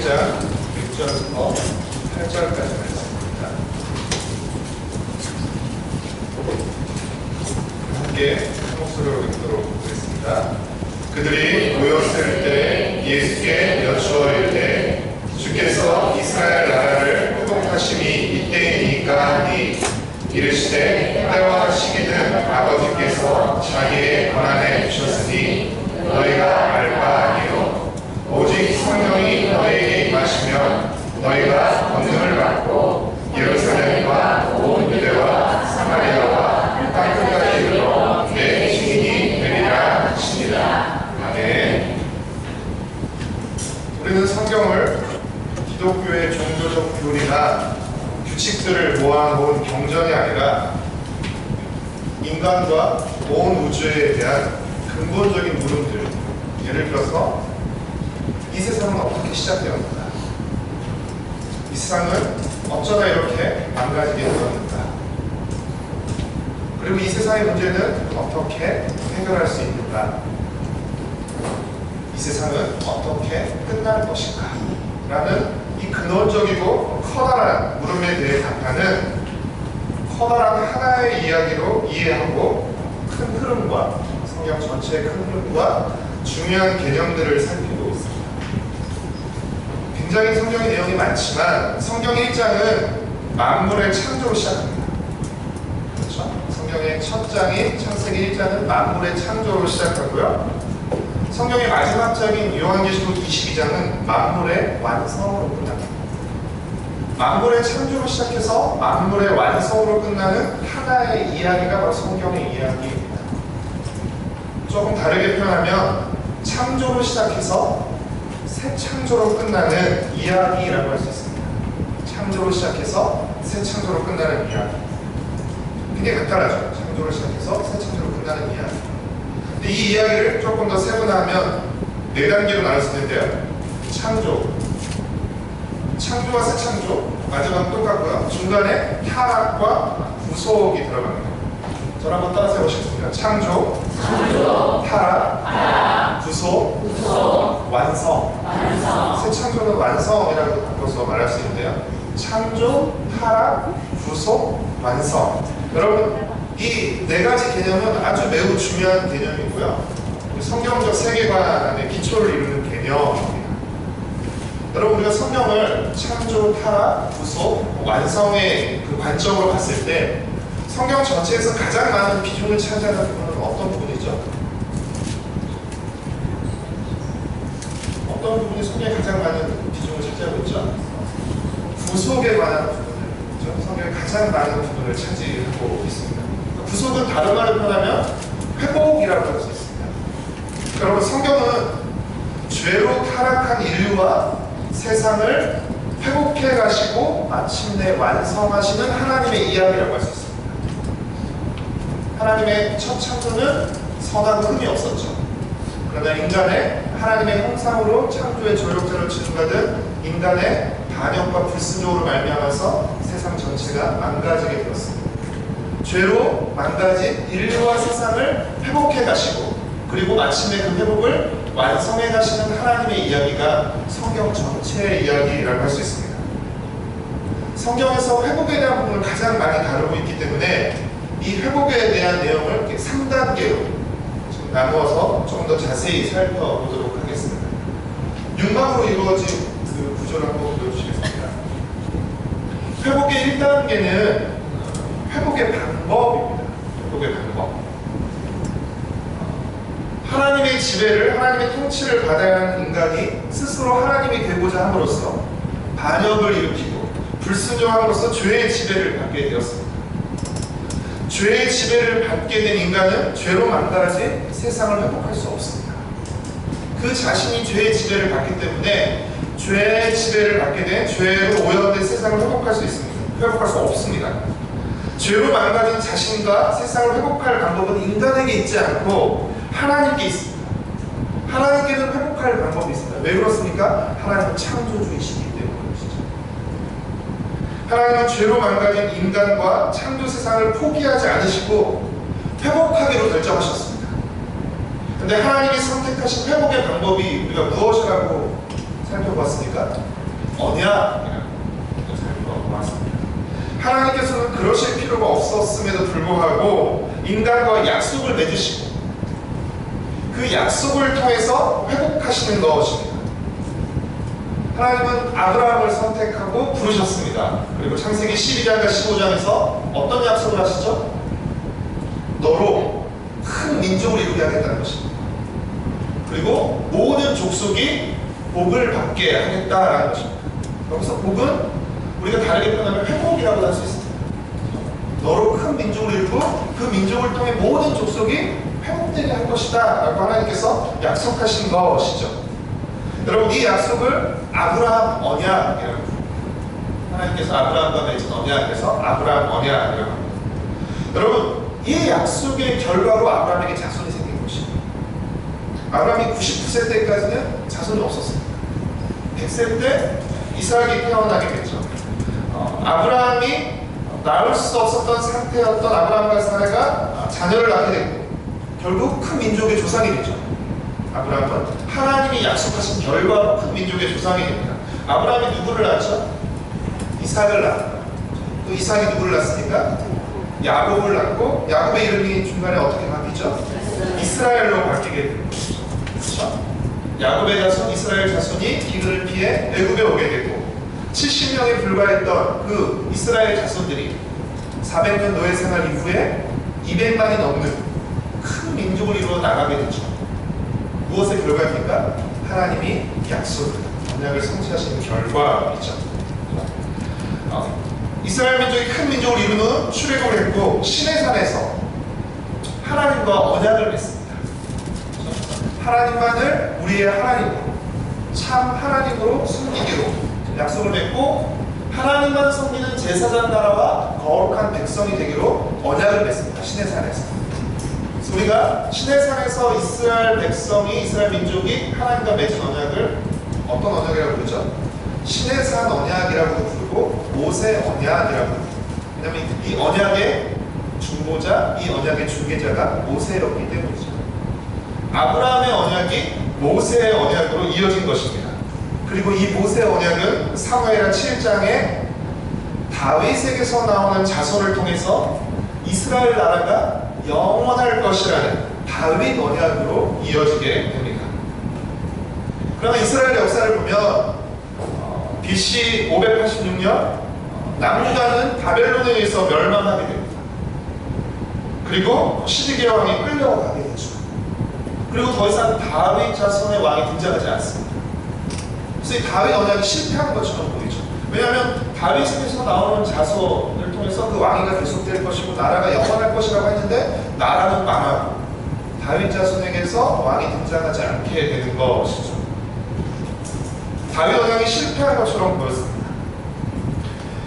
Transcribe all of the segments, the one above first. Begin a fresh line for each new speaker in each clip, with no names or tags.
1장 6절부터 8절까지 말씀입니다. 함께 한 목소리로 읽도록 하겠습니다. 그들이 모였을 때 예수께 여쭈어 이르되 주께서 이스라엘 나라를 회복하심이 이때이니까 하니 이르시되 때와 시기는 아버지께서 자기의 권한에 주셨으니 너희가 알 바 아니요 오직 성령이 너희에게 임하시면 너희가 권능을 받고 예루살렘과 온 유대와 사마리아와 땅 끝까지 이르러 내 증인이 되리라 하시니라. 아멘. 우리는 성경을 기독교의 종교적 교리나 규칙들을 모아놓은 경전이 아니라 인간과 온 우주에 대한 근본적인 물음들, 예를 들어서 이 세상은 어떻게 시작되었는가? 이 세상은 어쩌다 이렇게 망가지게 되었는가? 그리고 이 세상의 문제는 어떻게 해결할 수 있는가? 이 세상은 어떻게 끝날 것인가? 라는 이 근원적이고 커다란 물음에 대해 답하는 커다란 하나의 이야기로 이해하고 큰 흐름과 성경 전체의 큰 흐름과 중요한 개념들을 살피고 있습니다. 굉장히 성경의 내용이 많지만 성경 1장은 만물의 창조로 시작합니다. 그렇죠? 성경의 첫 장인 창세기 1장은 만물의 창조로 시작하고요. 성경의 마지막 장인 요한계시록 22장은 만물의 완성으로 끝납니다. 만물의 창조로 시작해서 만물의 완성으로 끝나는 하나의 이야기가 바로 성경의 이야기입니다. 조금 다르게 표현하면 창조로 시작해서 새 창조로 끝나는 이야기라고 할 수 있습니다. 창조로 시작해서 새 창조로 끝나는 이야기. 굉장히 간단하죠. 창조로 시작해서 새 창조로 끝나는 이야기. 근데 이 이야기를 조금 더 세분화하면 4단계로 나눌 수 있는데요. 창조와 새 창조, 마지막은 똑같고요. 중간에 타락과 구속이 들어갑니다. 저를 한번 따라서 해보시겠습니다. 창조, 타락, 구속, 완성. 새 창조는 완성이라고 바꿔서 말할 수 있는데요. 창조, 타락, 구속, 완성. 여러분, 이 4가지 개념은 아주 매우 중요한 개념이고요. 성경적 세계관의 기초를 이루는 개념입니다. 여러분, 우리가 성경을 창조, 타락, 구속, 완성의 그 관점으로 봤을 때 성경 전체에서 가장 많은 비중을 차지하는 부분은 어떤 부분이죠? 어떤 부분이 성경에 가장 많은 비중을 차지하고 있죠? 구속에 관한 부분을, 성경에 가장 많은 부분을 차지하고 있습니다. 구속은 다른 말로 표현하면 회복이라고 할 수 있습니다. 여러분, 성경은 죄로 타락한 인류와 세상을 회복해 가시고 마침내 완성하시는 하나님의 이야기라고 할 수 있습니다. 하나님의 첫 창조는 선하고 흠이 없었죠. 그러나 인간의 하나님의 형상으로 창조의 조력자로 지음받은 인간의 반역과 불순종으로 말미암아서 세상 전체가 망가지게 되었습니다. 죄로 망가진 인류와 세상을 회복해 가시고 그리고 마침내 그 회복을 완성해 가시는 하나님의 이야기가 성경 전체의 이야기라고 할 수 있습니다. 성경에서 회복에 대한 부분을 가장 많이 다루고 있기 때문에 이 회복에 대한 내용을 이렇게 3단계로 나누어서 조금 더 자세히 살펴보도록 하겠습니다. 융합으로 이루어진 그 구조를 한번 보여주시겠습니다. 회복의 1단계는 회복의 방법입니다. 회복의 방법. 하나님의 지배를, 하나님의 통치를 받아야 하는 인간이 스스로 하나님이 되고자 함으로써 반역을 일으키고 불순종함으로써 죄의 지배를 받게 되었습니다. 죄의 지배를 받게 된 인간은 죄로 망가진 세상을 회복할 수 없습니다. 그 자신이 죄의 지배를 받기 때문에 죄의 지배를 받게 된 죄로 오염된 세상을 회복할 수 있습니다. 회복할 수 없습니다. 죄로 망가진 자신과 세상을 회복할 방법은 인간에게 있지 않고 하나님께 있습니다. 하나님께는 회복할 방법이 있습니다. 왜 그렇습니까? 하나님은 창조주이시기 때문에 그렇죠. 하나님은 죄로 망가진 인간과 창조 세상을 포기하지 않으시고 회복하기로 결정하셨습니다. 그런데 하나님이 선택하신 회복의 방법이 우리가 무엇이라고 살펴봤습니까? 언약이라는 것을 보았습니다. 하나님께서는 그러실 필요가 없었음에도 불구하고 인간과 약속을 맺으시고 그 약속을 통해서 회복하시는 것입니다. 하나님은 아브라함을 선택하고 부르셨습니다. 그리고 창세기 12장과 15장에서 어떤 약속을 하시죠? 너로 큰 민족을 이루게 하겠다는 것입니다. 그리고 모든 족속이 복을 받게 하겠다라는 것입니다. 여기서 복은 우리가 다르게 표현하면 회복이라고 할 수 있습니다. 너로 큰 민족을 이루고 그 민족을 통해 모든 족속이 회복되게 할 것이다 라고 하나님께서 약속하신 것이죠. 여러분, 이 약속을 아브라함 언약이라고 합니다. 하나님께서 아브라함과 맺은 언약에서 아브라함 언약이라고 합니다. 여러분, 이 약속의 결과로 아브라함에게 자손이 생긴 것입니다. 아브라함이 99세 때까지는 자손이 없었습니다. 100세 때 이삭이 태어나게 됐죠. 아브라함이 낳을 수 없었던 상태였던 아브라함과 사라가 자녀를 낳게 되고 결국 큰 민족의 조상이 되죠. 아브라함은 하나님이 약속하신 결과로 큰 민족의 조상이 됩니다. 아브라함이 누구를 낳았죠? 이삭을 낳았다. 또 이삭이 누구를 낳았습니까? 야곱을 낳고 야곱의 이름이 중간에 어떻게 바뀌죠? 이스라엘로 바뀌게 됩니다. 그렇죠? 야곱의 자손 이스라엘 자손이 기근을 피해 애굽에 오게 되고 70명에 불과했던 그 이스라엘 자손들이 400년 노예 생활 이후에 200만이 넘는 큰 민족을 이루어 나가게 되죠. 무엇의 결과입니까? 하나님이 약속을, 언약을 성취하시는 결과이죠. 이스라엘 민족이 큰 민족을 이룬 후 출애굽을 했고 시내산에서 하나님과 언약을 맺습니다. 하나님만을 우리의 하나님으로, 참 하나님으로 섬기기로 약속을 맺고 하나님만 섬기는 제사장 나라와 거룩한 백성이 되기로 언약을 맺습니다. 시내산에서. 우리가 시내산에서 이스라엘 백성이, 이스라엘 민족이 하나님과 맺은 언약을 어떤 언약이라고 부르죠? 시내산 언약이라고도 부르고 모세 언약이라고 부르고, 왜냐하면 이 언약의 중보자, 이 언약의 중개자가 모세였기 때문이죠. 아브라함의 언약이 모세의 언약으로 이어진 것입니다. 그리고 이 모세의 언약은 사무엘하 7장에 다윗에게서 나오는 자손을 통해서 이스라엘 나라가 영원할 것이라는 다윗 언약으로 이어지게 됩니다. 그러나 이스라엘 역사를 보면 BC 586년 남유다는 바벨론에 의해서 멸망하게 됩니다. 그리고 시드기야 왕이 끌려가게 되죠. 그리고 더 이상 다윗 자손의 왕이 등장하지 않습니다. 그래서 이 다윗 언약이 실패한 것처럼 보이죠. 왜냐하면 다윗에게서 나오는 자손을 통해서 그 왕위가 계속될 것이고 나라가 영원할 것이라고 했는데 나라는 망하고 다윗 자손에게서 왕이 등장하지 않게 되는 것이죠. 다윗 언약이 실패한 것처럼 보였습니다.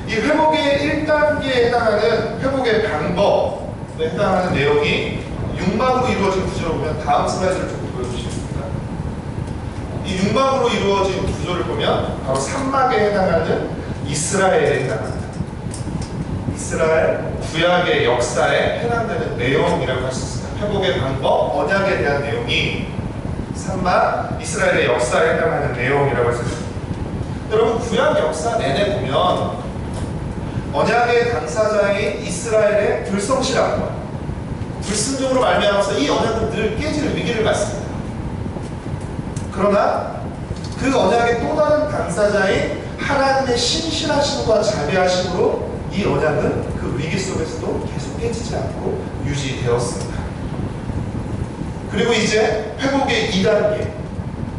이 회복의 1단계에 해당하는 회복의 방법에 해당하는 내용이 육막으로 이루어진 구조를 보면 다음 슬라이드를 좀 보여주시겠습니까? 이 육막으로 이루어진 구조를 보면 바로 산막에 해당하는 이스라엘에 해당합니다. 이스라엘 구약의 역사에 해당되는 내용이라고 할 수 있습니다. 회복의 방법, 언약에 대한 내용이 산막, 이스라엘의 역사에 해당하는 내용이라고 할 수 있습니다. 여러분, 구약 역사 내내 보면 언약의 당사자인 이스라엘의 불성실함과 불순종으로 말미암아서 이 언약은 늘 깨질 위기를 맞습니다. 그러나 그 언약의 또 다른 당사자인 하나님의 신실하심과 자비하심으로 이 언약은 그 위기 속에서도 계속 깨지지 않고 유지되었습니다. 그리고 이제 회복의 2단계,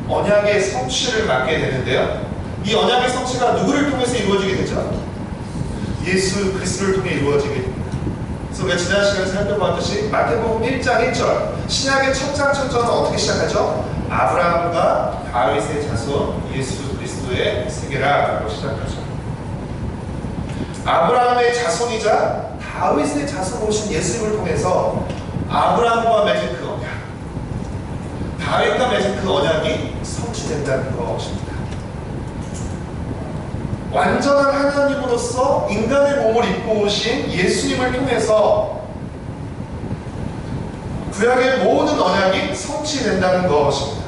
언약의 성취를 맞게 되는데요. 이 언약의 성취가 누구를 통해서 이루어지게 되죠? 예수 그리스도를 통해 이루어지게 됩니다. 그래서 우리가 지난 시간에 살펴봤듯이 마태복음 1장 1절, 신약의 첫 장 첫 절은 어떻게 시작하죠? 아브라함과 다윗의 자손 예수 그리스도의 세계라고 시작하죠. 아브라함의 자손이자 다윗의 자손 오신 예수님을 통해서 아브라함과 맺은 그 언약, 다윗과 맺은 그 언약이 성취된다는 것입니다. 완전한 하나님으로서 인간의 몸을 입고 오신 예수님을 통해서 구약의 모든 언약이 성취된다는 것입니다.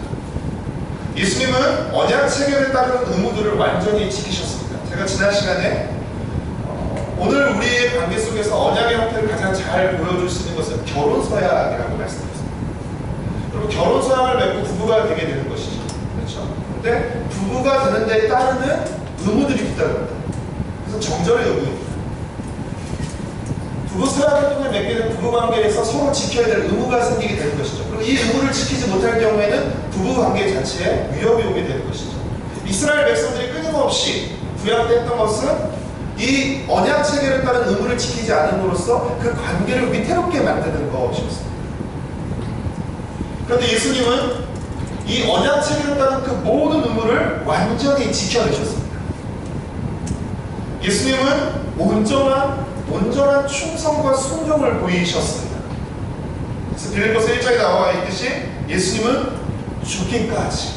예수님은 언약 체계를 따르는 의무들을 완전히 지키셨습니다. 제가 지난 시간에 오늘 우리의 관계 속에서 언약의 형태를 가장 잘 보여줄 수 있는 것은 결혼서약이라고 말씀드렸습니다. 그리고 결혼서약을 맺고 부부가 되게 되는 것이죠. 그렇죠? 근데 부부가 되는 데 따르는 의무들이 있다는 겁니다. 그래서 정절의 의무입니다. 부부 서약을 통해 맺게 된 부부관계에서 서로 지켜야 될 의무가 생기게 되는 것이죠. 그리고 이 의무를 지키지 못할 경우에는 부부관계 자체에 위협이 오게 되는 것이죠. 이스라엘 백성들이 끊임없이 구약됐던 것은 이 언약 체계를 따른 의무를 지키지 않음으로써 그 관계를 위태롭게 만드는 것이었습니다. 그런데 예수님은 이 언약 체계를 따른 그 모든 의무를 완전히 지켜내셨습니다. 예수님은 온전한 충성과 순종을 보이셨습니다. 그래서 빌립보서 1장에 나와 있듯이 예수님은 죽기까지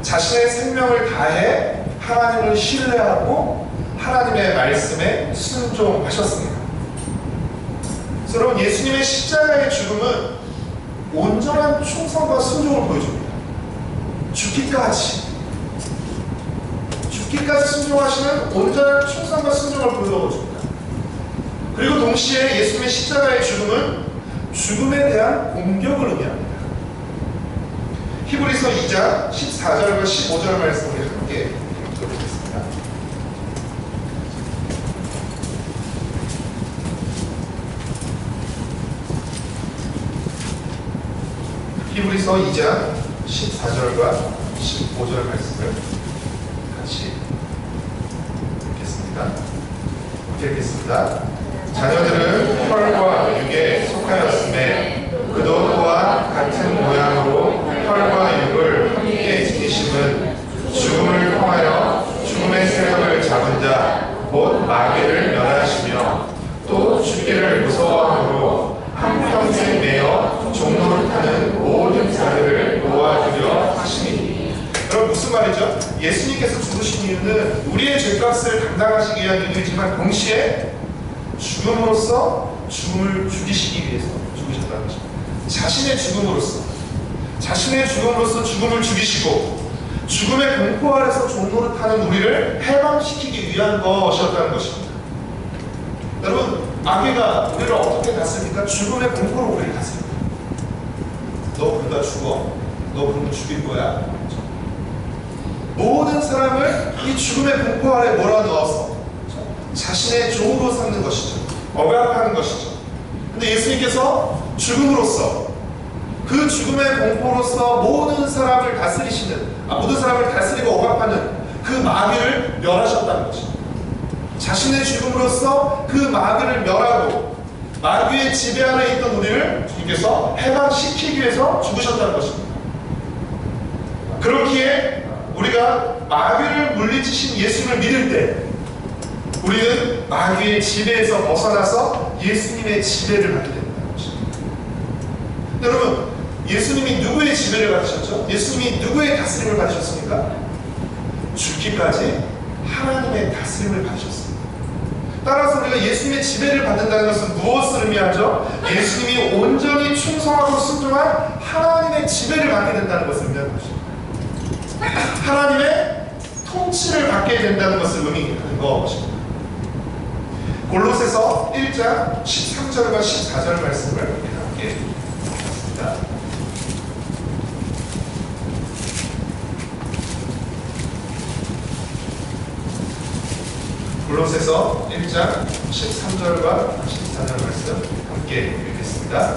자신의 생명을 다해 하나님을 신뢰하고 하나님의 말씀에 순종하셨습니다. 그래서 여러분, 예수님의 십자가의 죽음은 온전한 충성과 순종을 보여줍니다. 죽기까지 순종하시는 온전한 충성과 순종을 보여줍니다. 그리고 동시에 예수님의 십자가의 죽음은 죽음에 대한 공격을 의미합니다. 히브리서 2장 14절과 15절 말씀을 함께 읽어보겠습니다. 히브리서 2장 14절과 15절 말씀을 같이 읽겠습니다. 읽겠습니다. 자녀들은 혈과 육에 속하였음에 그도 또한 같은 모양으로 혈과 육을 함께 지키심은 죽음을 통하여 죽음의 세력을 잡은 자 곧 마귀를 멸하시며 또 죽기를 무서워함으로 한평생 매여 종로를 타는 모든 자들을 도와주려 하시니. 여러분, 무슨 말이죠? 예수님께서 죽으신 이유는 우리의 죄값을 감당하시기 위한 이유이지만 동시에 죽음으로써 죽음을 죽이시기 위해서 죽으셨다는 것입니다. 자신의 죽음으로써 죽음을 죽이시고 죽음의 공포 아래서 종로를 타는 우리를 해방시키기 위한 것이었다는 것입니다. 여러분, 마귀가 우리를 어떻게 다스립니까? 죽음의 공포로 우리를 다스립니다. 너 그러다 죽어. 너 그러면 죽일 거야. 모든 사람을 이 죽음의 공포 아래 몰아넣어서 자신의 종으로 삼는 것이죠. 억압하는 것이죠. 근데 예수님께서 죽음으로써 그 죽음의 공포로서 모든 사람을 다스리고 억압하는 그 마귀를 멸하셨다는 것입니다. 자신의 죽음으로써 그 마귀를 멸하고 마귀의 지배 안에 있던 우리를 주님께서 해방시키기 위해서 죽으셨다는 것입니다. 그렇기에 우리가 마귀를 물리치신 예수님을 믿을 때 우리는 마귀의 지배에서 벗어나서 예수님의 지배를 받게 된다는 것입니다. 여러분, 예수님이 누구의 지배를 받으셨죠? 예수님이 누구의 다스림을 받으셨습니까? 죽기까지 하나님의 다스림을 받으셨습니다. 따라서 우리가 예수님의 지배를 받는다는 것은 무엇을 의미하죠? 예수님이 온전히 충성하고 순종한 하나님의 지배를 받게 된다는 것을 의미하는 것입니다. 하나님의 통치를 받게 된다는 것을 의미하는 것입니다. 골로새서 1장 13절과 14절 말씀을 함께 읽겠습니다. 골로새서 1장 13절과 14절 말씀 함께 읽겠습니다.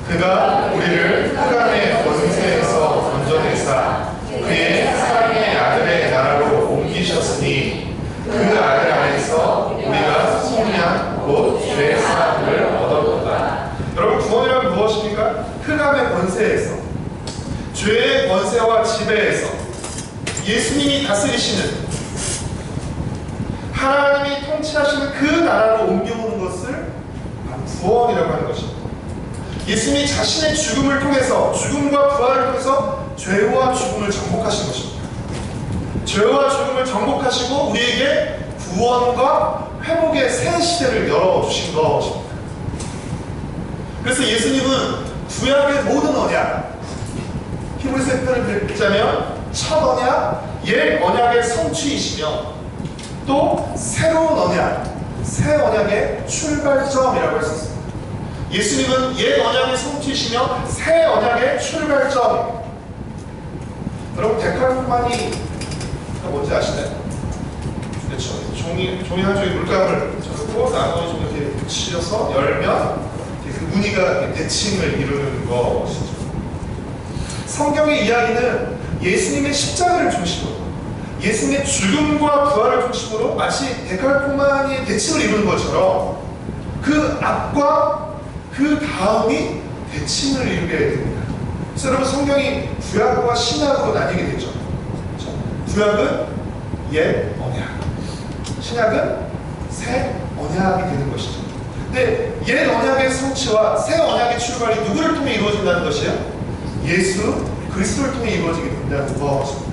그가 우리를 흑암의 권세에서 건져내사 그의 사랑의 아들의 나라로 옮기셨으니 그 아들 안에서 우리가 속량 곧 죄의 사함을 얻었도다. 여러분, 구원이란 무엇입니까? 흑암의 권세에서, 죄의 권세와 지배에서 예수님이 다스리시는, 하나님이 통치하시는 그 나라로 옮겨오는 것을 구원이라고 하는 것입니다. 예수님이 자신의 죽음을 통해서, 죽음과 부활을 통해서 죄와 죽음을 정복하신 것입니다. 죄와 죽음을 정복하시고 우리에게 구원과 회복의 새 시대를 열어주신 것입니다. 그래서 예수님은 구약의 모든 언약, 히브리서 표현을 빌자면 첫 언약, 옛 언약의 성취이시며 또 새로운 언약, 새 언약의 출발점이라고 할 수 있습니다. 예수님은 옛 언약의 성취이시며 새 언약의 출발점입니다. 여러분 데칼코마니 뭔지 아시나요? 그렇죠. 종이 한 종이 물감을 적고 나머지 종이 이렇게 붙여서 열면 그 무늬가 대칭을 이루는 것이죠. 성경의 이야기는 예수님의 십자가를 중심으로, 예수님의 죽음과 부활을 중심으로 마치 데칼코마니의 대칭을 이루는 것처럼 그 앞과 그 다음이 대칭을 이루게 됩니다. 그래서 여러분 성경이 구약과 신약으로 나뉘게 되죠. 그렇죠? 구약은 옛 언약, 신약은 새 언약이 되는 것이죠. 근데 옛 언약의 성취와 새 언약의 출발이 누구를 통해 이루어진다는 것이에요? 예수 그리스도를 통해 이루어지게 된다는 것입니다.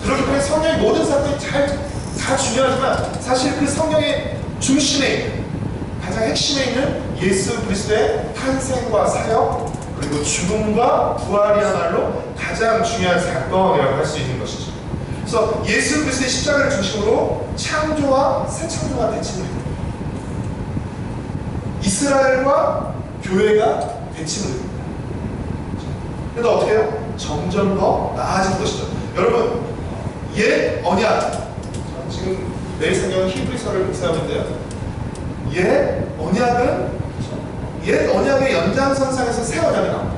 그렇기 때문에 성경의 모든 사건이 다 중요하지만 사실 그 성경의 중심에 있는, 가장 핵심에 있는 예수 그리스도의 탄생과 사역 그리고 죽음과 부활이야말로 가장 중요한 사건이라고 할 수 있는 것이죠. 그래서 예수 그리스도의 십자가를 중심으로 창조와 새 창조가 대칭을 이룹니다. 이스라엘과 교회가 대칭을 이룹니다. 그런데 어떻게 해요? 점점 더 나아진 것이죠. 여러분 옛 언약, 지금 매일 성경은 히브리서를 묵상하고 있는데요. 옛 언약의 연장선상에서 새 언약이 나옵니다.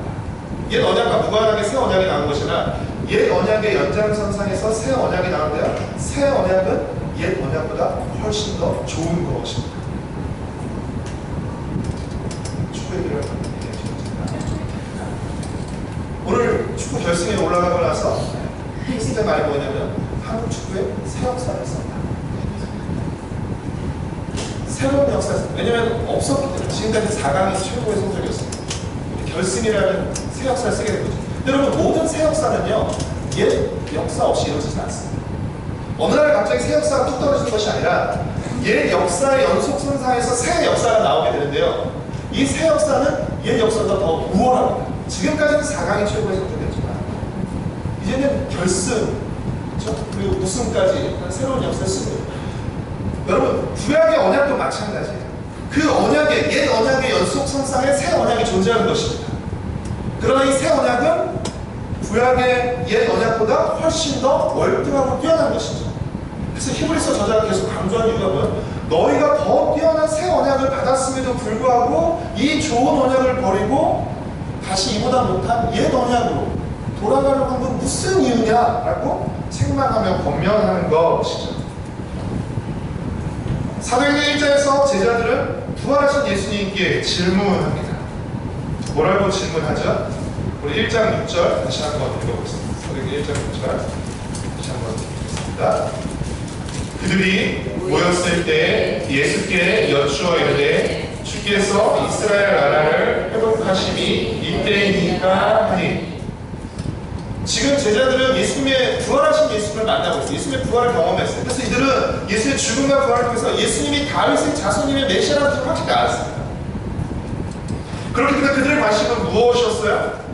옛 언약과 무관하게 새 언약이 나온 것이나 옛 언약의 연장선상에서 새 언약이 나오는데요. 새 언약은 옛 언약보다 훨씬 더 좋은 것입니다. 축구의 오늘 축구 결승에 올라가고 나서 핵심의 말이 뭐냐면 한국 축구의 새 역사를 썼다. 새로운 역사를 썼다. 왜냐면 없었기 때문에 지금까지 4강이 최고의 성적이었습니다. 결승이라는 새 역사를 쓰게 된 거죠. 여러분 모든 새 역사는요 옛 역사 없이 이루어지지 않습니다. 어느 날 갑자기 새 역사가 뚝 떨어지는 것이 아니라 옛 역사의 연속선상에서 새 역사가 나오게 되는데요. 이 새 역사는 옛 역사보다 더 우월합니다. 지금까지는 4강이 최고의 성적이었지만 이제는 결승, 그렇죠? 그리고 우승까지 새로운 역사를 쓰는 거예요. 여러분 구약의 언약도 마찬가지예요. 그 언약의 옛 언약의 연속선상에 새 언약이 존재하는 것입니다. 그러나 이 새 언약은 구약의 옛 언약보다 훨씬 더 월등하고 뛰어난 것이죠. 그래서 히브리서 저자가 계속 강조한 이유가 뭐예요? 너희가 더 뛰어난 새 언약을 받았음에도 불구하고 이 좋은 언약을 버리고 다시 이보다 못한 옛 언약으로 돌아가려고 한 건 무슨 이유냐라고 책망하며 권면하는 것이죠. 사도행전 1장에서 제자들은 부활하신 예수님께 질문합니다. 뭐라고 질문하죠? 우리 1장 6절 다시 한번 읽어보겠습니다. 사도행전 1장 6절 다시 한번 읽겠습니다. 그들이 모였을 때 예수께 여쭈어 이르되 주께서 이스라엘 나라를 회복하심이 이때이니까 하니. 지금 제자들은 예수님의 부활하신 예수님을 만나고 있어요. 예수님의 부활을 경험했어요. 그래서 이들은 예수의 죽음과 부활을 통해서 예수님이 다윗의 자손님의 메시아라는 것을 확실히 알았습니다. 그렇기 때문에 그들의 관심은 무엇이었어요?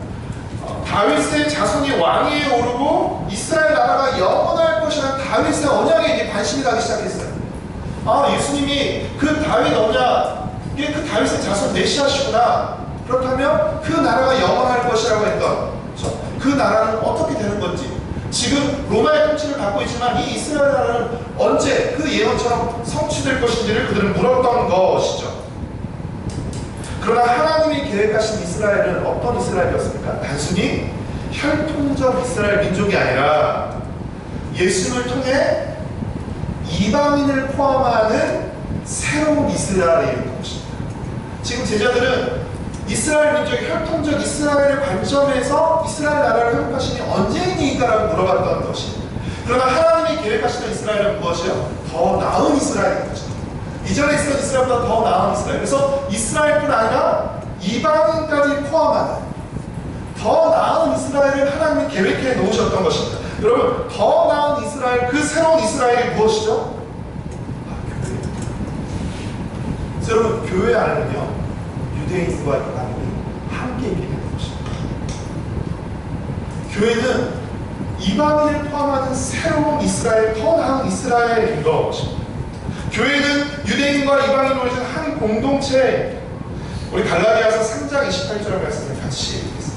다윗의 자손이 왕위에 오르고 이스라엘 나라가 영원할 것이라는 다윗의 언약에 이제 관심이 가기 시작했어요. 예수님이 그 다윗 언약에 그 다윗의 자손 메시아시구나. 그렇다면 그 나라가 영원할 것이라고 했던 그 나라는 어떻게 되는 건지, 지금 로마의 통치를 받고 있지만 이 이스라엘 나라는 언제 그 예언처럼 성취될 것인지를 그들은 물었던 것이죠. 그러나 하나님이 계획하신 이스라엘은 어떤 이스라엘이었습니까? 단순히 혈통적 이스라엘 민족이 아니라 예수님을 통해 이방인을 포함하는 새로운 이스라엘이었던 것입니다. 지금 제자들은 이스라엘 민족의 혈통적 이스라엘의 관점에서 이스라엘 나라를 회복하시니 언제이니까라고 물어봤던 것입니다. 그러나 하나님이 계획하시는 이스라엘은 무엇이요? 더 나은 이스라엘인 거죠. 이전에 있었던 이스라엘보다 더 나은 이스라엘. 그래서 이스라엘뿐 아니라 이방인까지 포함하는 더 나은 이스라엘을 하나님이 계획해 놓으셨던 것입니다. 여러분, 더 나은 이스라엘, 그 새로운 이스라엘이 무엇이죠? 교회입니다. 그래서 여러분, 교회 안에는요, 유대인과 이방인이 함께 있게 되는 것입니다. 교회는 이방인을 포함하는 새로운 이스라엘, 더 나은 이스라엘인 것입니다. 교회는 유대인과 이방인으로 이루어진 한 공동체. 우리 갈라디아서 3장 28절 말씀을 같이 읽겠습니다.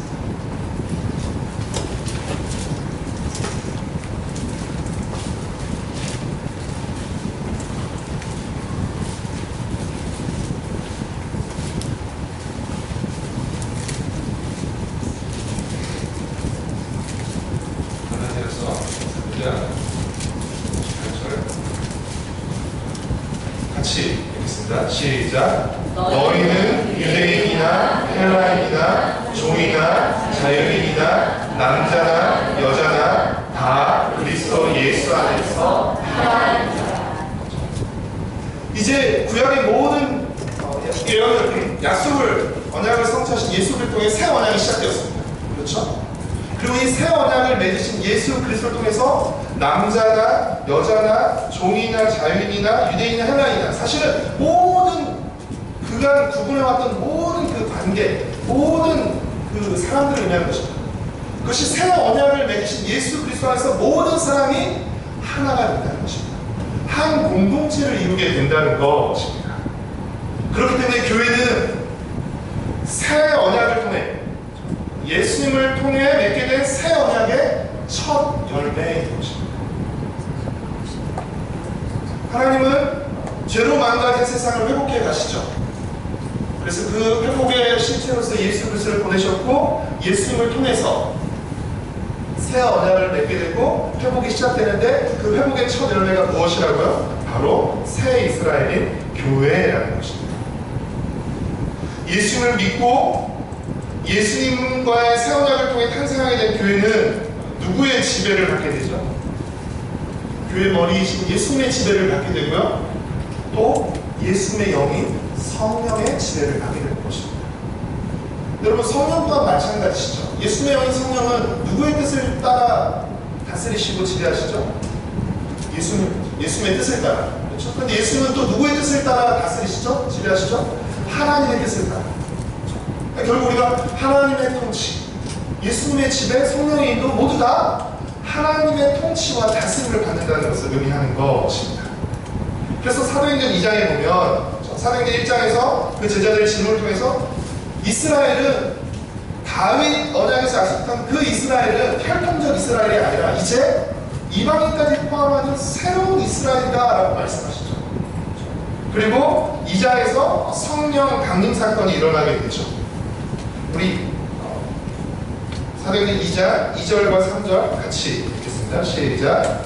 같이 읽겠습니다. 시작. 너희는 유대인이나 헬라인이나 종이나 자유인이나 남자나 여자나 다 그리스도 예수 안에서 하나님이라. 이제 구약의 모든 약속을 언약을 성취하신 예수를 통해 새 언약이 시작되었습니다. 그렇죠? 그리고 이 새 언약을 맺으신 예수 그리스도를 통해서 남자나 여자나 종이나 자유인이나 유대인이나 헬라인이나 사실은 모든 그간 구분해왔던 모든 그 관계, 모든 그 사람들을 의미하는 것입니다. 그것이 새 언약을 맺으신 예수 그리스도 안에서 모든 사람이 하나가 된다는 것입니다. 한 공동체를 이루게 된다는 것입니다. 그렇기 때문에 교회는 새 언약을 통해 예수님을 통해 맺게 된 새 언약의 첫 열매인 것입니다. 하나님은 죄로 망가진 세상을 회복해 가시죠. 그래서 그 회복의 실체로서 예수 그리스도를 보내셨고 예수님을 통해서 새 언약을 맺게 되고 회복이 시작되는데 그 회복의 첫 열매가 무엇이라고요? 바로 새 이스라엘인 교회라는 것입니다. 예수님을 믿고 예수님과의 새 언약을 통해 탄생하게 된 교회는 누구의 지배를 받게 되죠? 교회 머리이신 예수님의 지배를 받게 되고요. 또 예수님의 영인 성령의 지배를 받게 되는 것입니다. 여러분, 성령 또한 마찬가지시죠. 예수님의 영인 성령은 누구의 뜻을 따라 다스리시고 지배하시죠? 예수님의 뜻을 따라. 그렇죠? 그런데 예수님은 또 누구의 뜻을 따라 다스리시죠? 지배하시죠? 하나님의 뜻을 따라. 결국 우리가 하나님의 통치, 예수님의 지배, 성령의 인도 모두 다 하나님의 통치와 다스림을 받는다는 것을 의미하는 것입니다. 그래서 사도행전 2장에 보면 사도행전 1장에서 그 제자들의 질문을 통해서 이스라엘은 다윗 언약에서 약속한 그 이스라엘은 혈통적 이스라엘이 아니라 이제 이방인까지 포함하는 새로운 이스라엘이다 라고 말씀하시죠. 그리고 2장에서 성령 강림 사건이 일어나게 되죠. 우리 사도행전 2장 2절과 3절 같이 읽겠습니다. 시작.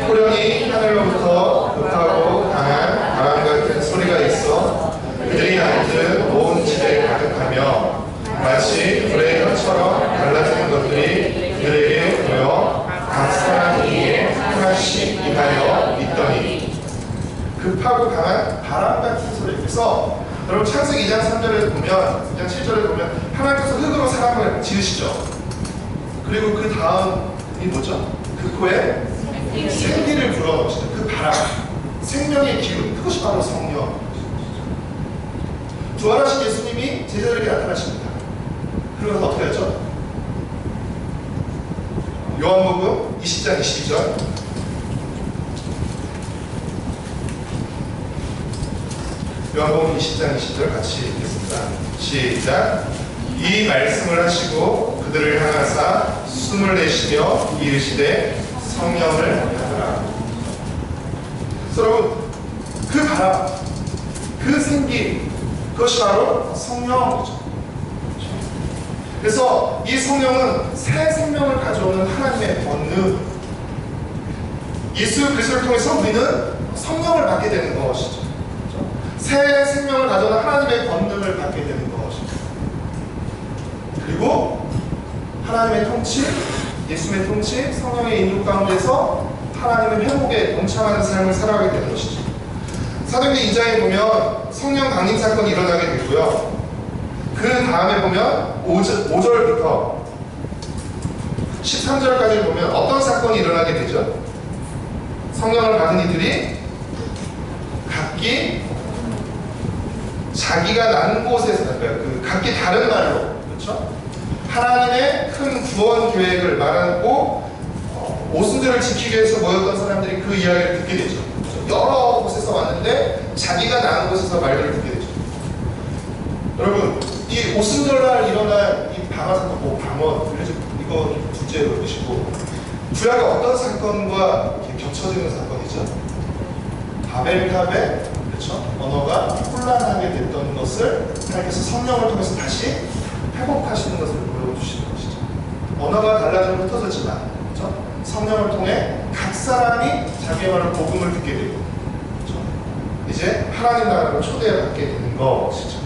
호련히 하늘로부터 급하고 강한 바람 같은 소리가 있어 그들이 앉은 온 지대를 가득하며 마치 불의 혀처럼 갈라지는 것들이 그들에게 보여 각 사람 위에 하나씩 임하여 있더니. 급하고 강한 바람 같은 소리. 그래서 여러분 창세기 2장 3절에 보면 2장 7절에 보면 하나님께서 흙으로 사람을 지으시죠. 그리고 그 다음이 뭐죠? 그 코에 생기를 불어넣으시죠. 그 바람, 생명의 기운, 그것이 바로 성령. 부활하신 예수님이 제자들에게 나타나십니다. 그러면서 어떻게 하죠? 요한복음 20장 22절. 요한복음 20장 20절 같이 읽겠습니다. 시작. 이 말씀을 하시고 그들을 향하사 숨을 내쉬며 이르시되 성령을 받으라. 여러분, 그 바람, 그 생기, 그것이 바로 성령이죠. 그래서 이 성령은 새 생명을 가져오는 하나님의 권능. 예수 그리스도를 통해서 우리는 성령을 받게 되는 것이죠. 새 생명을 가져오는 하나님의 권능을 받게 되는 것입니다. 그리고 하나님의 통치, 예수님의 통치, 성령의 인도 가운데서 하나님의 회복에 동참하는 삶을 살아가게 되는 것이죠. 사도행전 2장에 보면 성령 강림 사건이 일어나게 되고요. 그 다음에 보면 5절부터 13절까지 보면 어떤 사건이 일어나게 되죠? 성령을 받은 이들이 각기 자기가 난 곳에서, 각기 다른 말로, 그렇죠? 하나님의 큰 구원 계획을 말하고 오순절을 지키기 위해서 모였던 사람들이 그 이야기를 듣게 되죠. 여러 곳에서 왔는데 자기가 나는 곳에서 말들을 듣게 되죠. 여러분, 이 오순절날 일어난 이 방화사건, 방언, 이거 둘째로 보시고 구약의 어떤 사건과 겹쳐지는 사건이죠. 바벨탑의 그렇죠? 언어가 혼란하게 됐던 것을 하나님께서 성령을 통해서 다시 회복하시는 것을 보여주시는 것이죠. 언어가 달라지면 흩어졌지만 그렇죠? 성령을 통해 각 사람이 자기의 말을 복음을 듣게 되고 그렇죠? 이제 하나님 나라를 초대받게 되는 것이죠.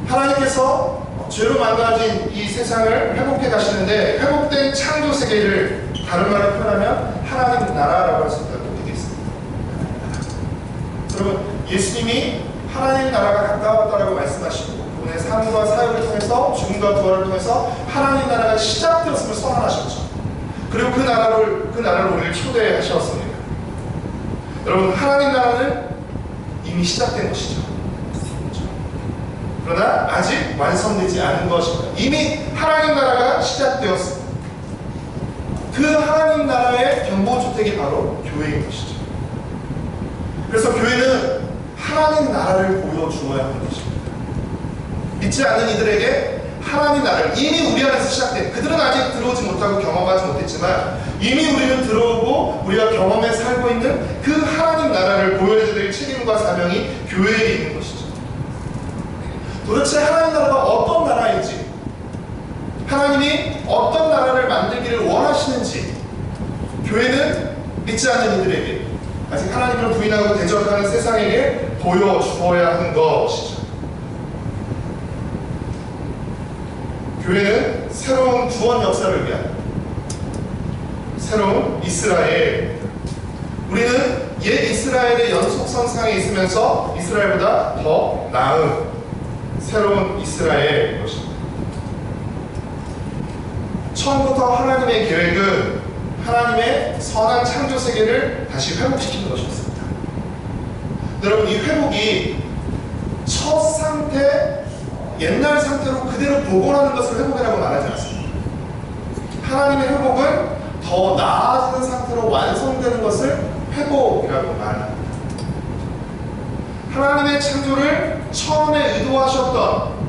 하나님께서 죄로 망가진 이 세상을 회복해 가시는데 회복된 창조 세계를 다른 말로 표현하면 하나님 나라라고 할 수 있다고 되겠습니다. 여러분, 예수님이 하나님 나라가 가까웠다라고 말씀하시고 그분의 삶과 사역을 통해서 죽음과 부활을 통해서 하나님 나라가 시작되었음을 선언하셨죠. 그리고 그 나라를 우리를 초대하셨습니다. 여러분, 하나님 나라는 이미 시작된 것이죠. 그러나 아직 완성되지 않은 것입니다. 이미 하나님 나라가 시작되었습니다. 그 하나님 나라의 변보주택이 바로 교회인 것이죠. 그래서 교회는 하나님 나라를 보여주어야 하는 것입니다. 믿지 않는 이들에게 하나님 나라를 이미 우리 안에서 시작된, 그들은 아직 들어오지 못하고 경험하지 못했지만 이미 우리는 들어오고 우리가 경험해 살고 있는 그 하나님 나라를 보여줘야 될 책임과 사명이 교회에 있는 것이죠. 도대체 하나님 나라가 어떤 나라인지, 하나님이 어떤 나라를 만들기를 원하시는지 교회는 믿지 않는 이들에게, 아직 하나님을 부인하고 대적하는 세상에게 보여주어야 하는 것이죠. 교회는 새로운 구원 역사를 위한 새로운 이스라엘, 우리는 옛 이스라엘의 연속선상에 있으면서 이스라엘보다 더 나은 새로운 이스라엘인 것입니다. 처음부터 하나님의 계획은 하나님의 선한 창조 세계를 다시 회복시키는 것이었습니다. 여러분, 이 회복이 첫 상태, 옛날 상태로 그대로 복원하는 것을 회복이라고 말하지 않습니다. 하나님의 회복은 더 나아지는 상태로 완성되는 것을 회복이라고 말합니다. 하나님의 창조를 처음에 의도하셨던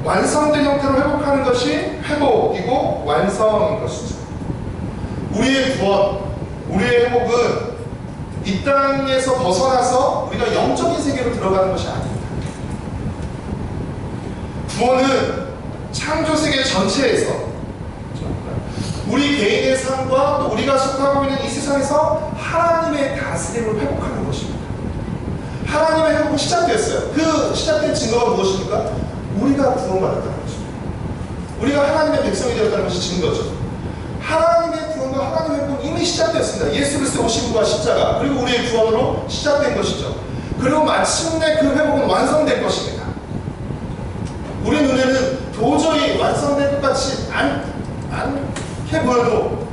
완성된 형태로 회복하는 것이 회복이고 완성인 것이죠. 우리의 구원, 우리의 회복은 이 땅에서 벗어나서 우리가 영적인 세계로 들어가는 것이 아닙니다. 구원은 창조 세계 전체에서 우리 개인의 삶과 또 우리가 속하고 있는 이 세상에서 하나님의 다스림을 회복하는 것입니다. 하나님의 회복은 시작됐어요. 그 시작된 증거가 무엇입니까? 우리가 구원받았다는 것입니다. 우리가 하나님의 백성이 되었다는 것이 증거죠. 하나님의 구원과 하나님의 회복은 이미 시작됐습니다. 예수 그리스도의 오심과 십자가, 그리고 우리의 구원으로 시작된 것이죠. 그리고 마침내 그 회복은 완성될 것입니다. 우리 눈에는 도저히 완성될 것 같지 않게 보여도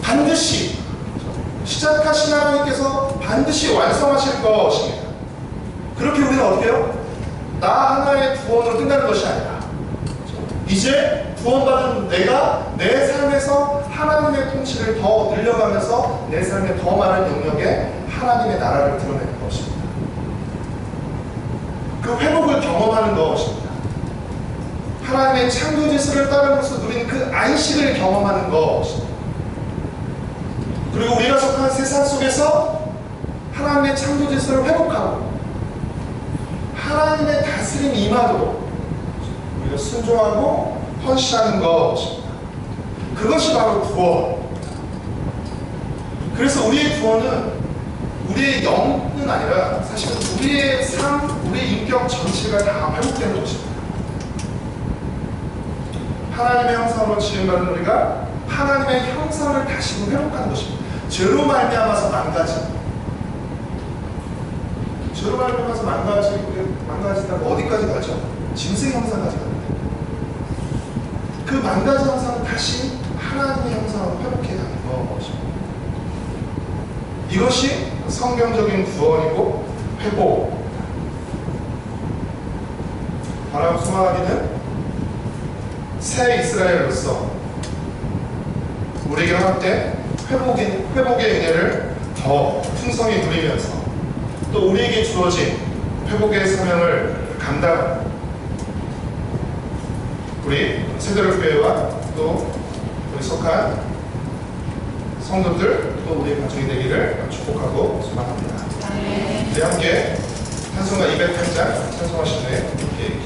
반드시 시작하신 하나님께서 반드시 완성하실 것입니다. 그렇게 우리는 어떻게 해요? 나 하나의 구원으로 끝나는 것이 아니라 이제 구원받은 내가 내 삶에서 하나님의 통치를 더 늘려가면서 내 삶의 더 많은 영역에 하나님의 나라를 드러내는 것입니다. 그 회복을 경험하는 것입니다. 하나님의 창조 질서를 따르면서 누리는 그 안식을 경험하는 것입니다. 그리고 우리가 속한 세상 속에서 하나님의 창조 질서를 회복하고 하나님의 다스림이 임하도록 우리가 순종하고 헌신하는 것입니다. 그것이 바로 구원입니다. 그래서 우리의 구원은 우리의 영은 아니라 사실은 우리의 삶, 우리의 인격 전체가 다 회복되는 것입니다. 하나님의 형상으로 지음받은 우리가 하나님의 형상을 다시 회복하는 것입니다. 죄로 말미암아서 망가진, 죄로 말미암아서 망가지다가 어디까지 가죠? 짐승 형상까지 갑니다. 그 망가진 형상을 다시 하나님의 형상으로 회복해 가는 것입니다. 이것이 성경적인 구원이고 회복. 바람 소망하기는 새 이스라엘로서 우리에게 함께 회복의 은혜를 더 풍성히 누리면서 또 우리에게 주어진 회복의 사명을 감당하는 우리 세대로교회와 또 우리 속한 성도들 또 우리 가정이 되기를 축복하고 소망합니다. 네, 함께 찬송가 208장 찬송하신 후에 함께